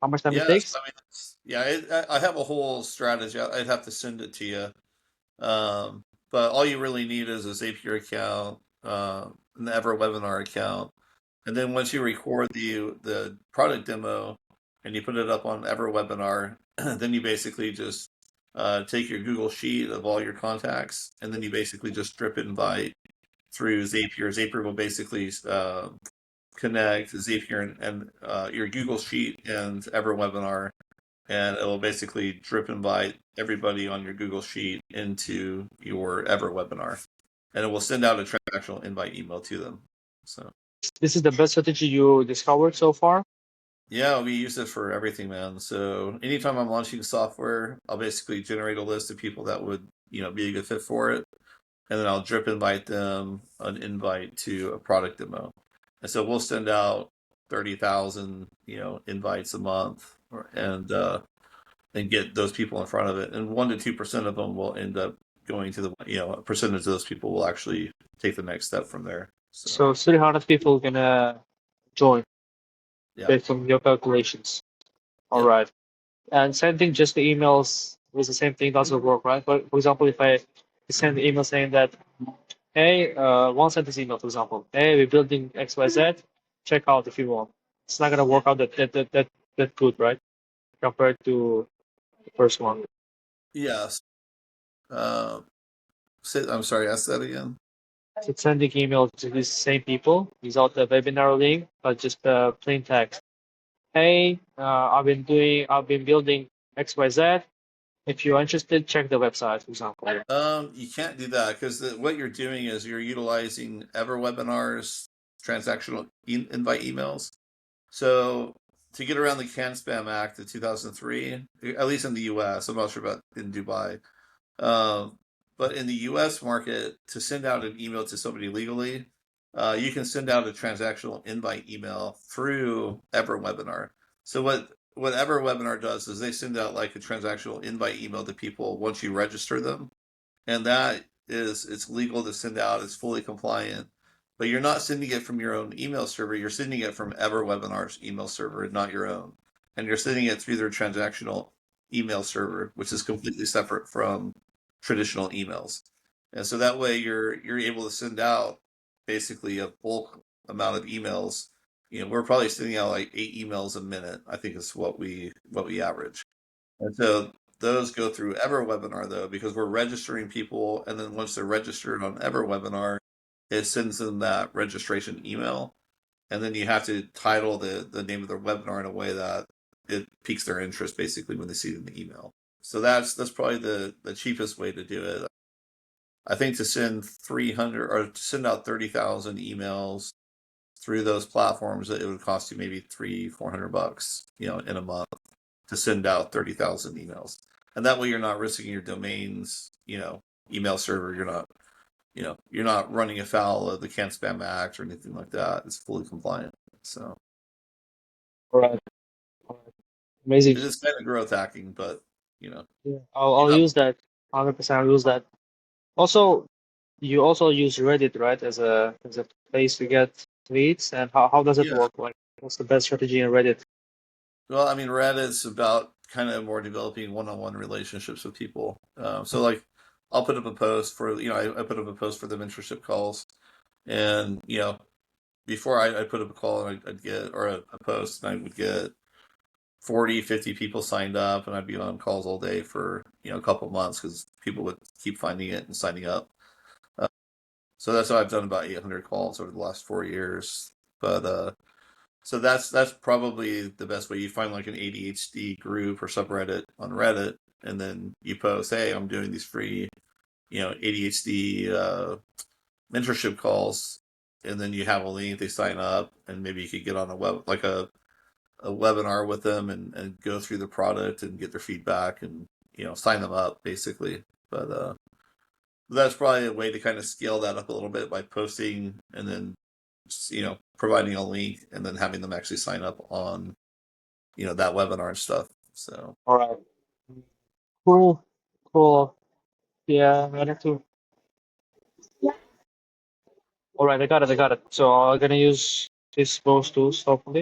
how much time it Yes, takes? I mean, I have a whole strategy. I'd have to send it to you. But all you really need is a Zapier account, an EverWebinar account, and then once you record the product demo and you put it up on EverWebinar, then you basically just take your Google Sheet of all your contacts, and then you basically just drip invite through Zapier. Zapier will basically connect Zapier and your Google Sheet and EverWebinar, and it'll basically drip invite everybody on your Google Sheet into your EverWebinar, and it will send out a transactional invite email to them. So This is the best strategy you discovered so far? yeah, we use it for everything, man. So anytime I'm launching software, I'll basically generate a list of people that would be a good fit for it, and then I'll drip invite them an invite to a product demo. And so we'll send out 30,000 invites a month, and get those people in front of it. And 1 to 2% of them will end up going to a percentage of those people will actually take the next step from there. So So 300 people gonna join yeah, based on your calculations. All yep. right. And same thing, just the emails with the same thing doesn't work, right? For example, if I send the email saying that, hey, one sentence email, for example, hey, we're building XYZ, check out if you want. It's not gonna work out that good, right? Compared to the first one. Yes. Uh, I'm sorry, ask that again. So sending email to these same people without the webinar link, but just plain text. Hey, I've been building XYZ. If you're interested, check the website, for example. You can't do that because what you're doing is you're utilizing EverWebinar's transactional invite emails. So to get around the Can Spam Act of 2003, at least in the U.S., I'm not sure about in Dubai, um, but in the U.S. market, to send out an email to somebody legally, you can send out a transactional invite email through EverWebinar. So what EverWebinar does is they send out like a transactional invite email to people once you register them, and it's legal to send out. It's fully compliant, but you're not sending it from your own email server. You're sending it from EverWebinar's email server, not your own, and you're sending it through their transactional email server, which is completely separate from traditional emails. And so that way you're able to send out basically a bulk amount of emails. We're probably sending out like 8 emails a minute. I think is what we average. And so those go through EverWebinar though, because we're registering people, and then once they're registered on EverWebinar, it sends them that registration email, and then you have to title the name of the webinar in a way that it piques their interest basically when they see it in the email. So that's probably the cheapest way to do it. I think to send 300 or to send out 30,000 emails through those platforms, it would cost you maybe 300-400 bucks, in a month to send out 30,000 emails. And that way you're not risking your domain's, email server. You're not running afoul of the Can Spam Act or anything like that. It's fully compliant. So All right. Amazing. it is kind of growth hacking, but you know, Yeah, you're I'll not. use that. 100% I'll use that. Also, you also use Reddit, right, as a place to get leads, and how does it Yeah. work? Like, what's the best strategy in Reddit? Well, I mean, Reddit's about kind of more developing one-on-one relationships with people. So like, I'll put up a post for I put up a post for the mentorship calls, and before I put up a call and I'd get or a post and I would get 40, 50 people signed up, and I'd be on calls all day for a couple months because people would keep finding it and signing up. Uh, so that's how I've done about 800 calls over the last 4 years. But so that's probably the best way. You find like an ADHD group or subreddit on Reddit, and then you post, "Hey, I'm doing these free, ADHD mentorship calls," and then you have a link. They sign up, and maybe you could get on a web like a webinar with them and go through the product and get their feedback and sign them up basically. But that's probably a way to kind of scale that up a little bit by posting and then providing a link and then having them actually sign up on that webinar and stuff. So All right. Cool. Cool. Yeah, I have to. All right, I got it. I got it. So I'm gonna use these both tools hopefully.